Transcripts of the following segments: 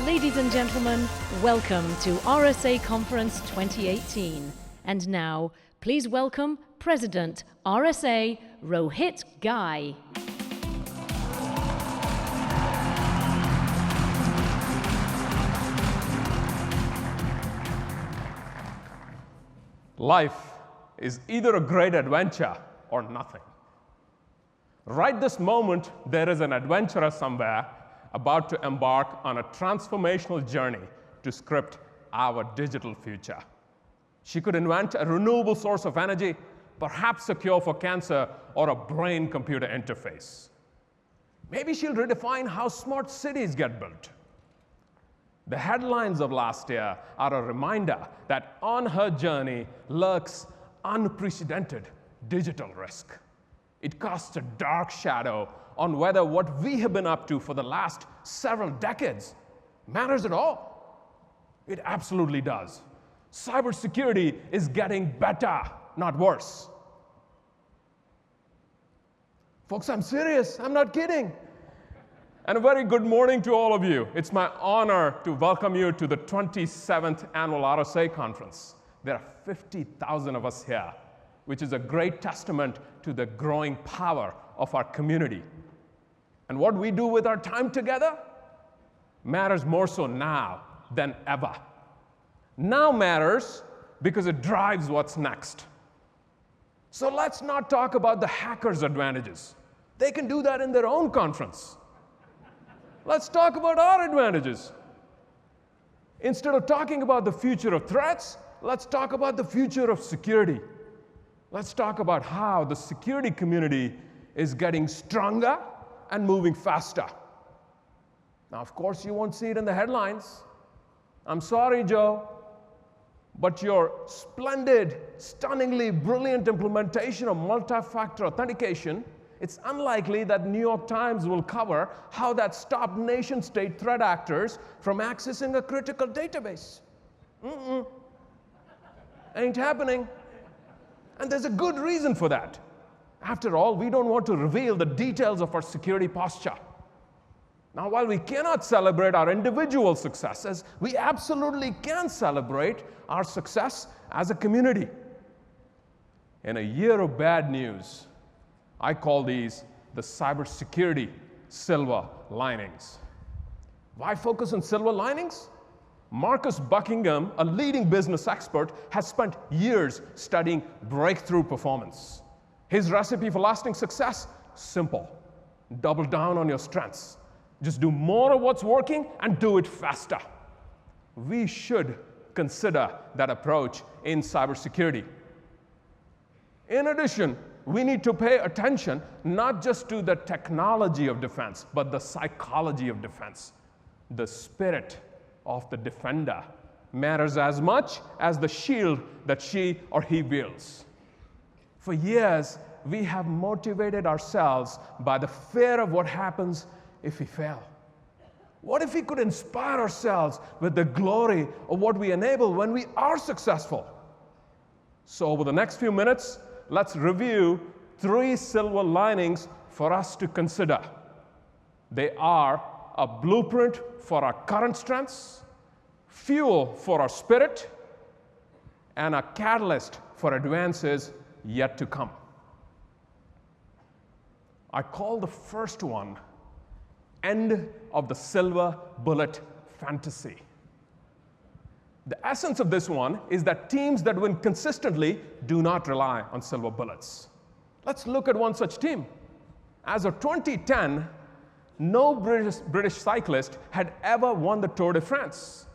Ladies and gentlemen, welcome to RSA Conference 2018. And now, please welcome President RSA, Rohit Ghai. Life is either a great adventure or nothing. Right this moment, there is an adventurer somewhere about to embark on a transformational journey to script our digital future. She could invent a renewable source of energy, perhaps a cure for cancer, or a brain-computer interface. Maybe she'll redefine how smart cities get built. The headlines of last year are a reminder that on her journey lurks unprecedented digital risk. It casts a dark shadow on whether what we have been up to for the last several decades matters at all. It absolutely does. Cybersecurity is getting better, not worse. Folks, I'm serious. I'm not kidding. And a very good morning to all of you. It's my honor to welcome you to the 27th Annual RSA Conference. There are 50,000 of us here, which is a great testament to the growing power of our community. And what we do with our time together matters more so now than ever. Now matters because it drives what's next. So let's not talk about the hackers' advantages. They can do that in their own conference. Let's talk about our advantages. Instead of talking about the future of threats, let's talk about the future of security. Let's talk about how the security community is getting stronger and moving faster. Now, of course, you won't see it in the headlines. I'm sorry, Joe, but your splendid, stunningly brilliant implementation of multi-factor authentication, it's unlikely that New York Times will cover how that stopped nation-state threat actors from accessing a critical database. Ain't happening. And there's a good reason for that. After all, we don't want to reveal the details of our security posture. Now, while we cannot celebrate our individual successes, we absolutely can celebrate our success as a community. In a year of bad news, I call these the cybersecurity silver linings. Why focus on silver linings? Marcus Buckingham, a leading business expert, has spent years studying breakthrough performance. His recipe for lasting success? Simple. Double down on your strengths. Just do more of what's working and do it faster. We should consider that approach in cybersecurity. In addition, we need to pay attention not just to the technology of defense, but the psychology of defense. The spirit of the defender matters as much as the shield that she or he wields. For years, we have motivated ourselves by the fear of what happens if we fail. What if we could inspire ourselves with the glory of what we enable when we are successful? So over the next few minutes, let's review 3 silver linings for us to consider. They are a blueprint for our current strengths, fuel for our spirit, and a catalyst for advances yet to come. I call the first one end of the silver bullet fantasy. The essence of this one is that teams that win consistently do not rely on silver bullets. Let's look at one such team. As of 2010, no British cyclist had ever won the Tour de France.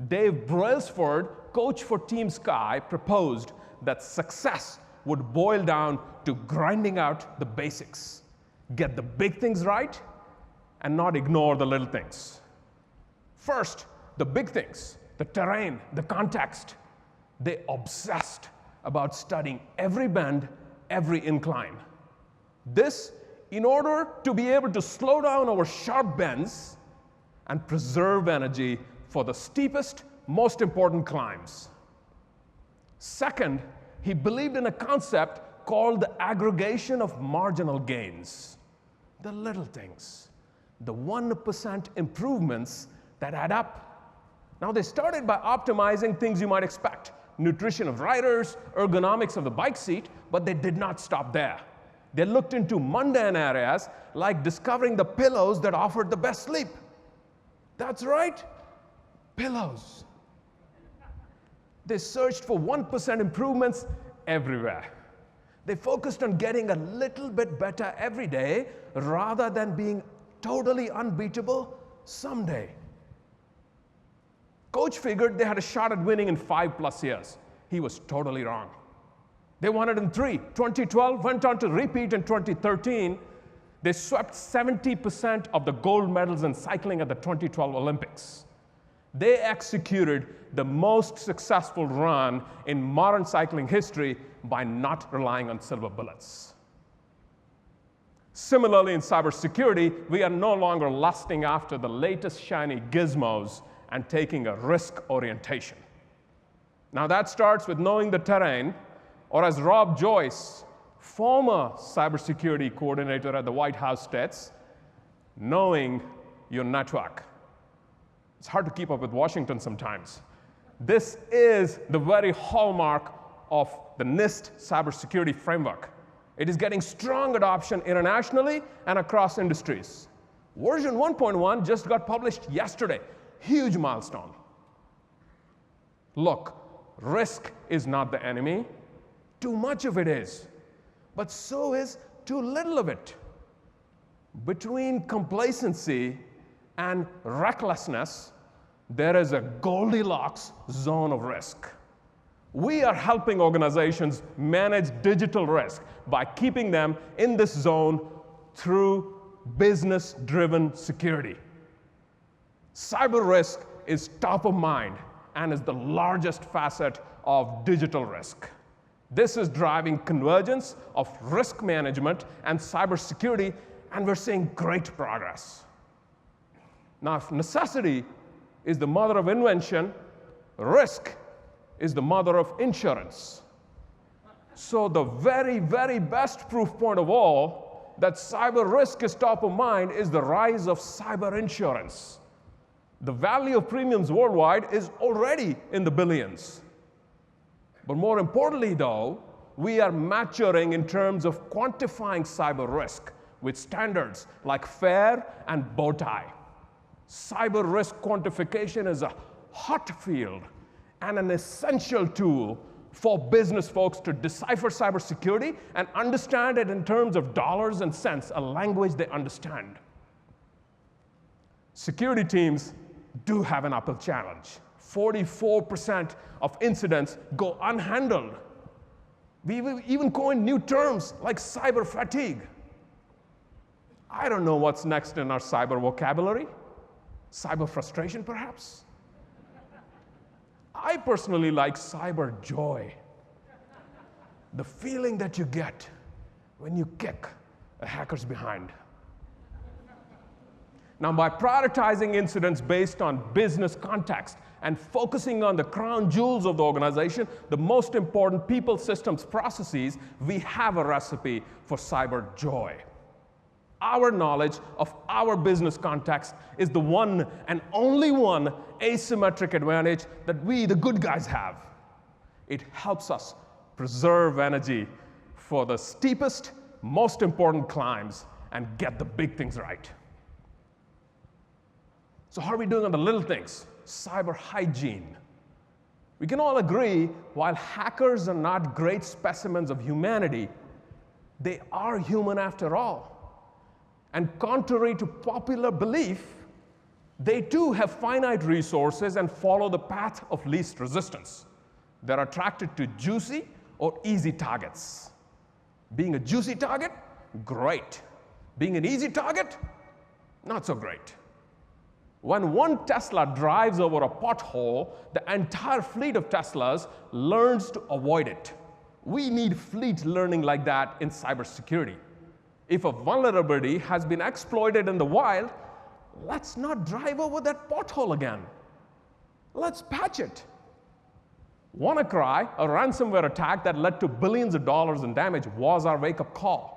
Dave Brailsford, coach for Team Sky, proposed that success would boil down to grinding out the basics. Get the big things right and not ignore the little things. First, the big things. the terrain, the context. They obsessed about studying every bend, every incline. This in order to be able to slow down our sharp bends and preserve energy for the steepest, most important climbs. Second, he believed in a concept called the aggregation of marginal gains. The little things, the 1% improvements that add up. Now, they started by optimizing things you might expect: nutrition of riders, ergonomics of the bike seat, but they did not stop there. They looked into mundane areas like discovering the pillows that offered the best sleep. That's right, pillows. They searched for 1% improvements everywhere. They focused on getting a little bit better every day rather than being totally unbeatable someday. Coach figured they had a shot at winning in 5+ years. He was totally wrong. They won it in 3. 2012 went on to repeat in 2013. They swept 70% of the gold medals in cycling at the 2012 Olympics. They executed the most successful run in modern cycling history by not relying on silver bullets. Similarly, in cybersecurity, we are no longer lusting after the latest shiny gizmos and taking a risk orientation. Now, that starts with knowing the terrain, or as Rob Joyce, former cybersecurity coordinator at the White House, states, knowing your network. It's hard to keep up with Washington sometimes. This is the very hallmark of the NIST cybersecurity framework. It is getting strong adoption internationally and across industries. Version 1.1 just got published yesterday. Huge milestone. Look, risk is not the enemy. Too much of it is, but so is too little of it. Between complacency and recklessness, there is a Goldilocks zone of risk. We are helping organizations manage digital risk by keeping them in this zone through business-driven security. Cyber risk is top of mind and is the largest facet of digital risk. This is driving convergence of risk management and cybersecurity, and we're seeing great progress. Now, if necessity is the mother of invention, risk is the mother of insurance. So the very, very best proof point of all that cyber risk is top of mind is the rise of cyber insurance. The value of premiums worldwide is already in the billions. But more importantly, though, we are maturing in terms of quantifying cyber risk with standards like FAIR and Bowtie. Cyber risk quantification is a hot field and an essential tool for business folks to decipher cybersecurity and understand it in terms of dollars and cents, a language they understand. Security teams do have an uphill challenge. 44% of incidents go unhandled. We've even coined new terms like cyber fatigue. I don't know what's next in our cyber vocabulary. Cyber frustration, perhaps? I personally like cyber joy. The feeling that you get when you kick a hacker's behind. Now, by prioritizing incidents based on business context and focusing on the crown jewels of the organization, the most important people, systems, processes, we have a recipe for cyber joy. Our knowledge of our business context is the one and only one asymmetric advantage that we, the good guys, have. It helps us preserve energy for the steepest, most important climbs and get the big things right. So how are we doing on the little things? Cyber hygiene. We can all agree, while hackers are not great specimens of humanity, they are human after all. And contrary to popular belief, they too have finite resources and follow the path of least resistance. They're attracted to juicy or easy targets. Being a juicy target, great. Being an easy target, not so great. When one Tesla drives over a pothole, the entire fleet of Teslas learns to avoid it. We need fleet learning like that in cybersecurity. If a vulnerability has been exploited in the wild, let's not drive over that pothole again. Let's patch it. WannaCry, a ransomware attack that led to billions of dollars in damage, was our wake-up call.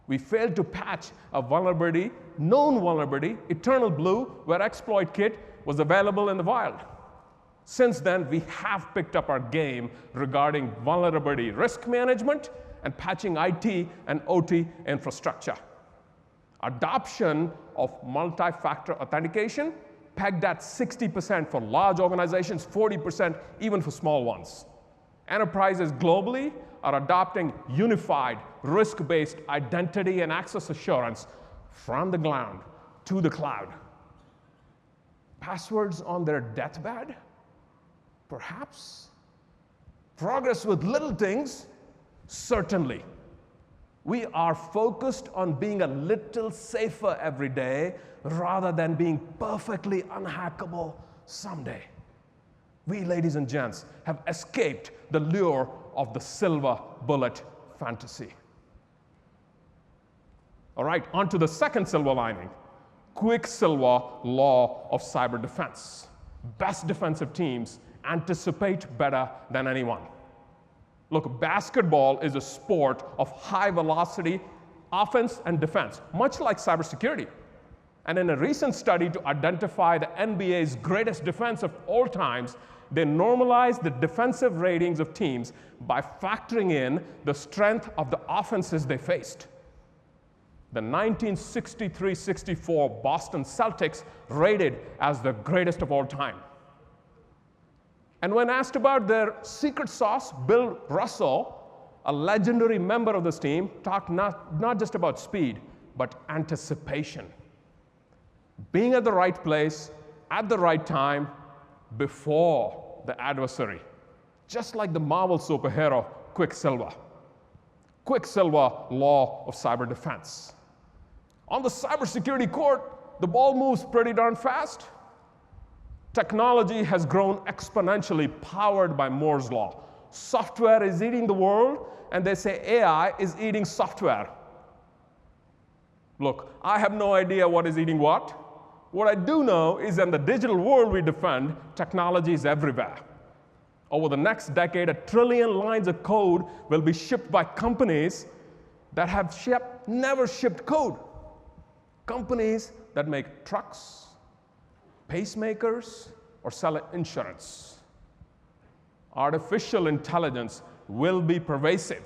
We failed to patch a vulnerability, known vulnerability, Eternal Blue, where exploit kit was available in the wild. Since then, we have picked up our game regarding vulnerability risk management and patching IT and OT infrastructure. Adoption of multi-factor authentication pegged at 60% for large organizations, 40% even for small ones. Enterprises globally are adopting unified, risk-based identity and access assurance from the ground to the cloud. Passwords on their deathbed? Perhaps. Progress with little things? Certainly. We are focused on being a little safer every day rather than being perfectly unhackable someday. We, ladies and gents, have escaped the lure of the silver bullet fantasy. All right, on to the second silver lining. Quicksilver law of cyber defense. Best defensive teams anticipate better than anyone. Look, basketball is a sport of high velocity offense and defense, much like cybersecurity. And in a recent study to identify the NBA's greatest defense of all times, they normalized the defensive ratings of teams by factoring in the strength of the offenses they faced. The 1963-64 Boston Celtics rated as the greatest of all time. And when asked about their secret sauce, Bill Russell, a legendary member of this team, talked not just about speed, but anticipation. Being at the right place, at the right time, before the adversary. Just like the Marvel superhero, Quicksilver. Quicksilver law of cyber defense. On the cybersecurity court, the ball moves pretty darn fast. Technology has grown exponentially, powered by Moore's law. Software is eating the world, and they say AI is eating software. Look, I have no idea what is eating what. What I do know is in the digital world we defend, technology is everywhere. Over the next decade, 1 trillion lines of code will be shipped by companies that have never shipped code. Companies that make trucks, pacemakers, or sell insurance. Artificial intelligence will be pervasive.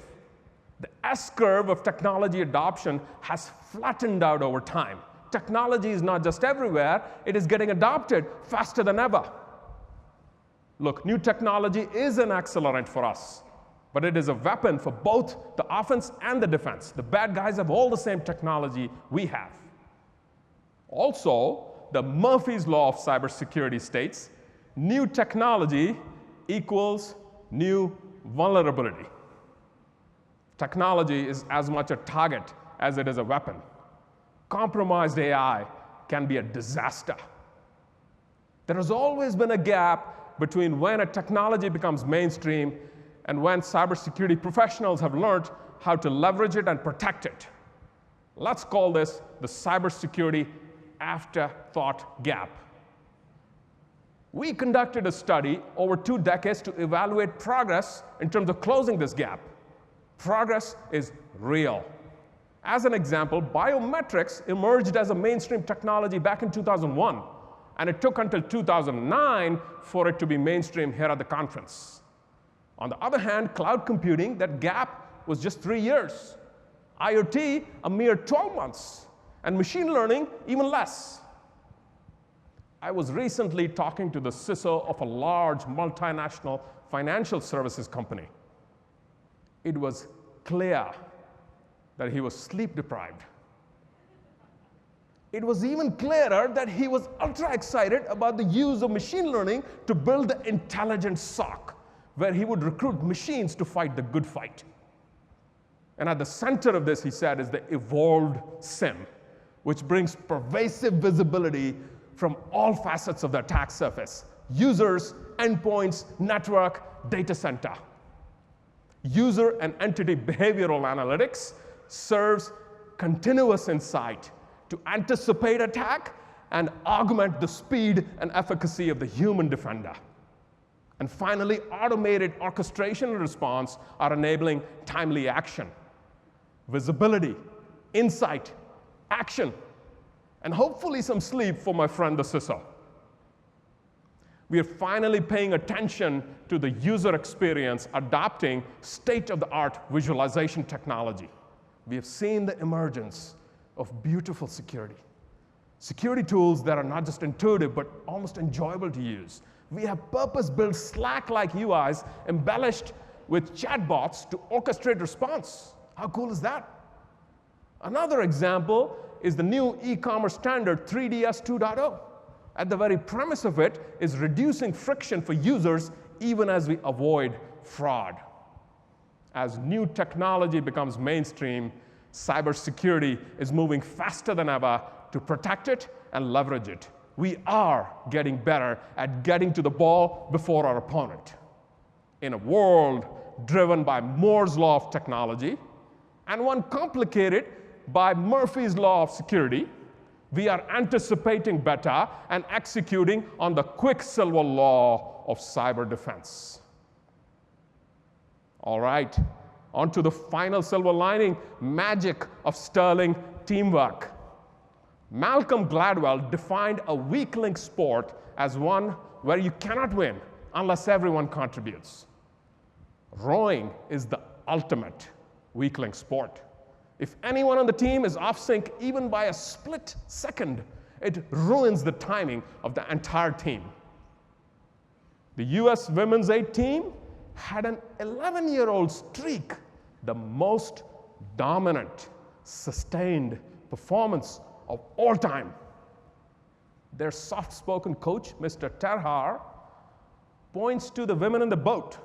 The S-curve of technology adoption has flattened out over time. Technology is not just everywhere, it is getting adopted faster than ever. Look, new technology is an accelerant for us, but it is a weapon for both the offense and the defense. The bad guys have all the same technology we have. Also, the Murphy's Law of cybersecurity states, new technology equals new vulnerability. Technology is as much a target as it is a weapon. Compromised AI can be a disaster. There has always been a gap between when a technology becomes mainstream and when cybersecurity professionals have learned how to leverage it and protect it. Let's call this the cybersecurity afterthought gap. We conducted a study over 2 decades to evaluate progress in terms of closing this gap. Progress is real. As an example, biometrics emerged as a mainstream technology back in 2001, and it took until 2009 for it to be mainstream here at the conference. On the other hand, cloud computing, that gap was just 3 years. IoT, a mere 12 months. And machine learning, even less. I was recently talking to the CISO of a large multinational financial services company. It was clear that he was sleep deprived. It was even clearer that he was ultra excited about the use of machine learning to build the intelligent SOC, where he would recruit machines to fight the good fight. And at the center of this, he said, is the evolved SIEM, which brings pervasive visibility from all facets of the attack surface: users, endpoints, network, data center. User and entity behavioral analytics serves continuous insight to anticipate attack and augment the speed and efficacy of the human defender. And finally, automated orchestration and response are enabling timely action, visibility, insight, action, and hopefully some sleep for my friend the CISO. We are finally paying attention to the user experience, adopting state-of-the-art visualization technology. We have seen the emergence of beautiful security. Security tools that are not just intuitive, but almost enjoyable to use. We have purpose-built Slack-like UIs embellished with chatbots to orchestrate response. How cool is that? Another example is the new e-commerce standard 3DS 2.0. At the very premise of it is reducing friction for users even as we avoid fraud. As new technology becomes mainstream, cybersecurity is moving faster than ever to protect it and leverage it. We are getting better at getting to the ball before our opponent. In a world driven by Moore's law of technology, and one complicated by Murphy's law of security, we are anticipating better and executing on the Quicksilver law of cyber defense. All right, on to the final silver lining, magic of sterling teamwork. Malcolm Gladwell defined a weak link sport as one where you cannot win unless everyone contributes. Rowing is the ultimate weak link sport. If anyone on the team is off sync even by a split second, it ruins the timing of the entire team. The US Women's 8 team had an 11-year-old streak, the most dominant, sustained performance of all time. Their soft-spoken coach, Mr. Terhar, points to the women in the boat.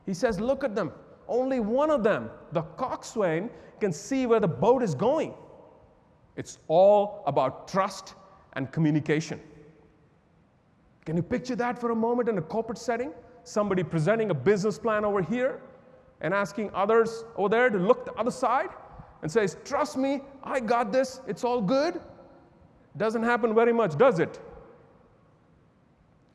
He says, look at them. Only one of them, the coxswain, can see where the boat is going. It's all about trust and communication. Can you picture that for a moment in a corporate setting? Somebody presenting a business plan over here and asking others over there to look the other side and says, trust me, I got this, it's all good. Doesn't happen very much, does it?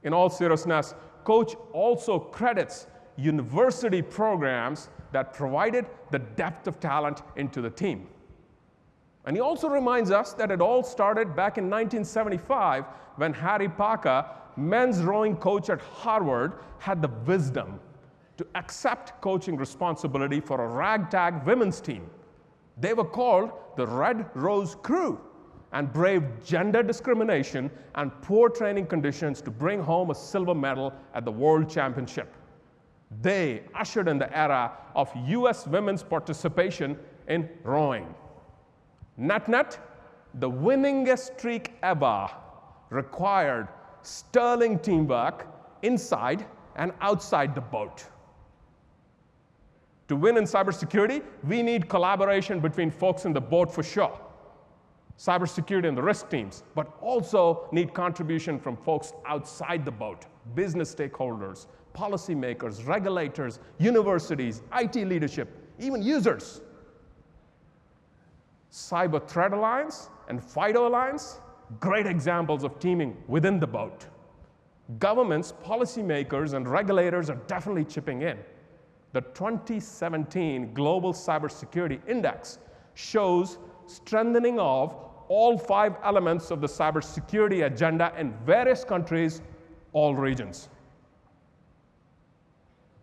In all seriousness, Coach also credits university programs that provided the depth of talent into the team. And he also reminds us that it all started back in 1975 when Harry Parker, men's rowing coach at Harvard, had the wisdom to accept coaching responsibility for a ragtag women's team. They were called the Red Rose Crew and braved gender discrimination and poor training conditions to bring home a silver medal at the World Championship. They ushered in the era of US women's participation in rowing. Net-net, the winningest streak ever required sterling teamwork inside and outside the boat. To win in cybersecurity, we need collaboration between folks in the boat for sure. Cybersecurity and the risk teams, but also need contribution from folks outside the boat, business stakeholders, policymakers, regulators, universities, IT leadership, even users. Cyber Threat Alliance and FIDO Alliance, great examples of teaming within the boat. Governments, policymakers, and regulators are definitely chipping in. The 2017 Global Cybersecurity Index shows strengthening of all 5 elements of the cybersecurity agenda in various countries, all regions.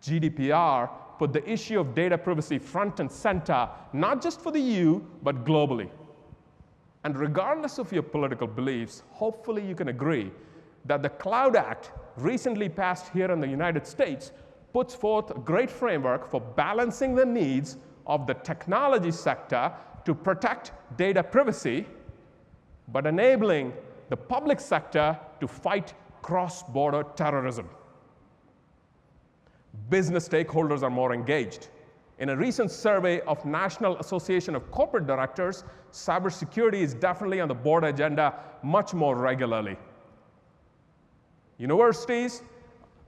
GDPR put the issue of data privacy front and center, not just for the EU, but globally. And regardless of your political beliefs, hopefully you can agree that the Cloud Act, recently passed here in the United States, puts forth a great framework for balancing the needs of the technology sector to protect data privacy, but enabling the public sector to fight cross-border terrorism. Business stakeholders are more engaged. In a recent survey of National Association of Corporate Directors, cybersecurity is definitely on the board agenda much more regularly. Universities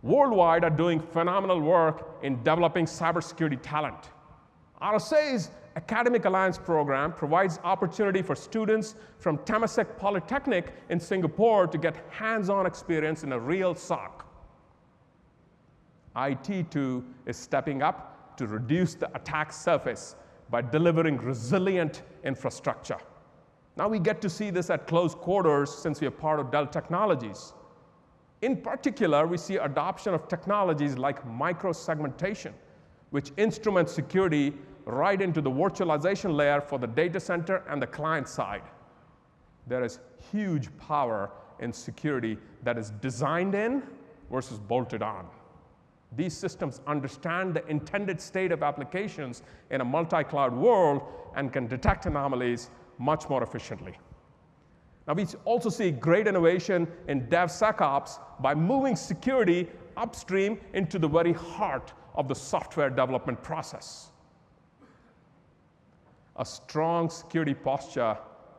worldwide are doing phenomenal work in developing cybersecurity talent. RSA's Academic Alliance program provides opportunity for students from Temasek Polytechnic in Singapore to get hands-on experience in a real SOC. IT, too, is stepping up to reduce the attack surface by delivering resilient infrastructure. Now we get to see this at close quarters since we are part of Dell Technologies. In particular, we see adoption of technologies like microsegmentation, which instruments security right into the virtualization layer for the data center and the client side. There is huge power in security that is designed in versus bolted on. These systems understand the intended state of applications in a multi-cloud world and can detect anomalies much more efficiently. Now, we also see great innovation in DevSecOps by moving security upstream into the very heart of the software development process. A strong security posture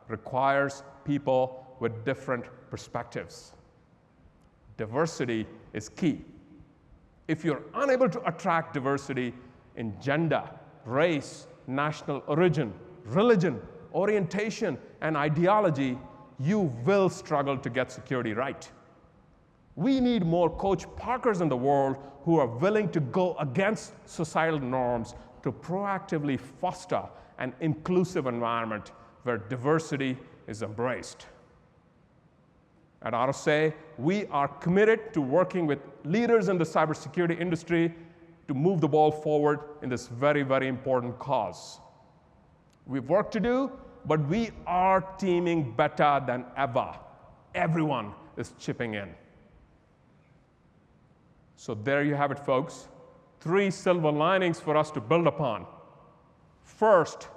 requires people with different perspectives. Diversity is key. If you're unable to attract diversity in gender, race, national origin, religion, orientation, and ideology, you will struggle to get security right. We need more Coach Parkers in the world who are willing to go against societal norms to proactively foster an inclusive environment where diversity is embraced. At RSA, we are committed to working with leaders in the cybersecurity industry to move the ball forward in this very, very important cause. We have work to do, but we are teaming better than ever. Everyone is chipping in. So there you have it, folks. 3 silver linings for us to build upon. First,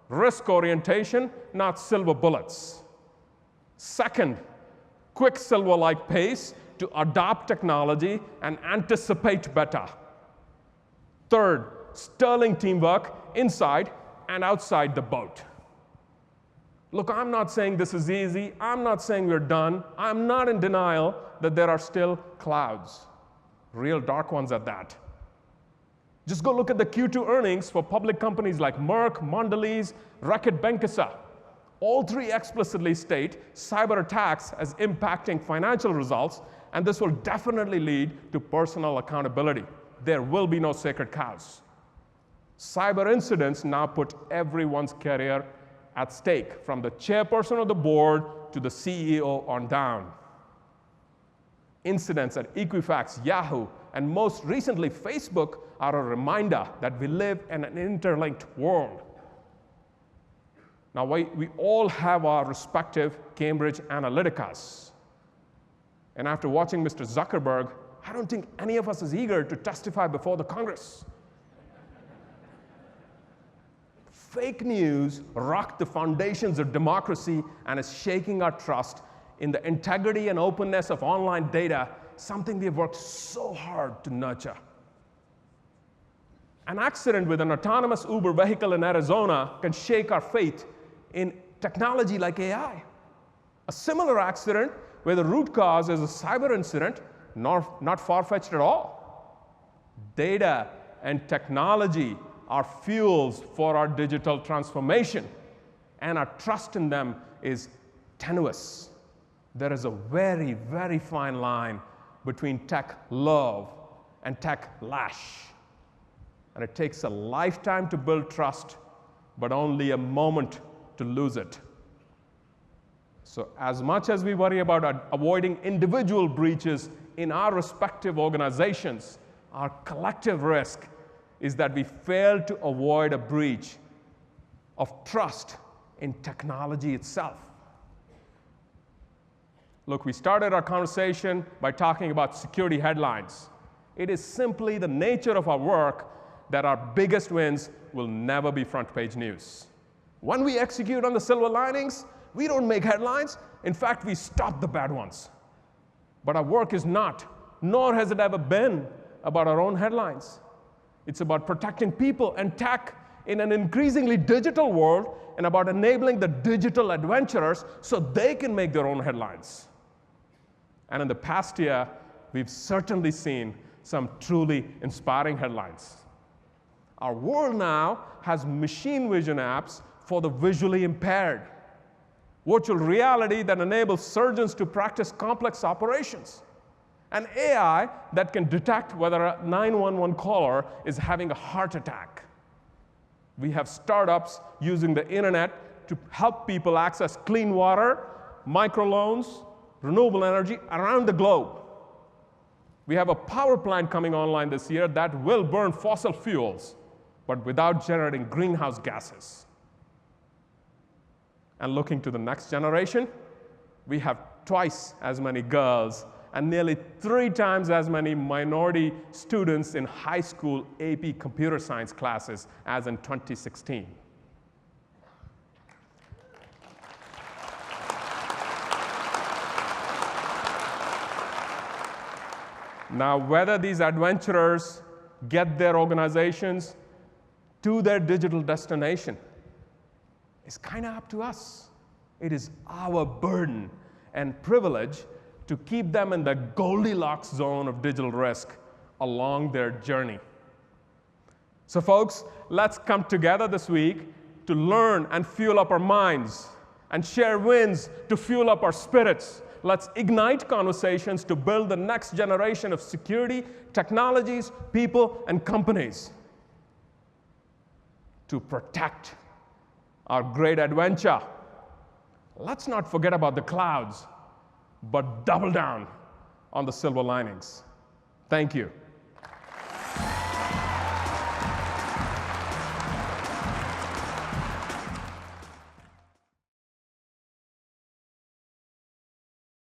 risk orientation, not silver bullets. Second, Quicksilver-like pace to adopt technology and anticipate better. Third, sterling teamwork inside and outside the boat. Look, I'm not saying this is easy. I'm not saying we're done. I'm not in denial that there are still clouds, real dark ones at that. Just go look at the Q2 earnings for public companies like Merck, Mondelez, Reckitt Benckiser. All 3 explicitly state cyber attacks as impacting financial results, and this will definitely lead to personal accountability. There will be no sacred cows. Cyber incidents now put everyone's career at stake, from the chairperson of the board to the CEO on down. Incidents at Equifax, Yahoo, and most recently Facebook are a reminder that we live in an interlinked world. Now, we all have our respective Cambridge Analyticas. And after watching Mr. Zuckerberg, I don't think any of us is eager to testify before the Congress. Fake news rocked the foundations of democracy and is shaking our trust in the integrity and openness of online data, something we have worked so hard to nurture. An accident with an autonomous Uber vehicle in Arizona can shake our faith in technology like AI. A similar accident where the root cause is a cyber incident, not far-fetched at all. Data and technology are fuels for our digital transformation, and our trust in them is tenuous. There is a very, very fine line between tech love and tech lash. And it takes a lifetime to build trust, but only a moment to lose it. So as much as we worry about avoiding individual breaches in our respective organizations, our collective risk is that we fail to avoid a breach of trust in technology itself. Look, we started our conversation by talking about security headlines. It is simply the nature of our work that our biggest wins will never be front-page news. When we execute on the silver linings, we don't make headlines. In fact, we stop the bad ones. But our work is not, nor has it ever been, about our own headlines. It's about protecting people and tech in an increasingly digital world, and about enabling the digital adventurers so they can make their own headlines. And in the past year, we've certainly seen some truly inspiring headlines. Our world now has machine vision apps for the visually impaired, virtual reality that enables surgeons to practice complex operations, and AI that can detect whether a 911 caller is having a heart attack. We have startups using the internet to help people access clean water, microloans, renewable energy around the globe. We have a power plant coming online this year that will burn fossil fuels, but without generating greenhouse gases. And looking to the next generation, we have twice as many girls and nearly 3 times as many minority students in high school AP computer science classes as in 2016. Now, whether these adventurers get their organizations to their digital destination is kind of up to us. It is our burden and privilege to keep them in the Goldilocks zone of digital risk along their journey. So folks, let's come together this week to learn and fuel up our minds and share wins to fuel up our spirits. Let's ignite conversations to build the next generation of security, technologies, people, and companies to protect our great adventure. Let's not forget about the clouds, but double down on the silver linings. Thank you.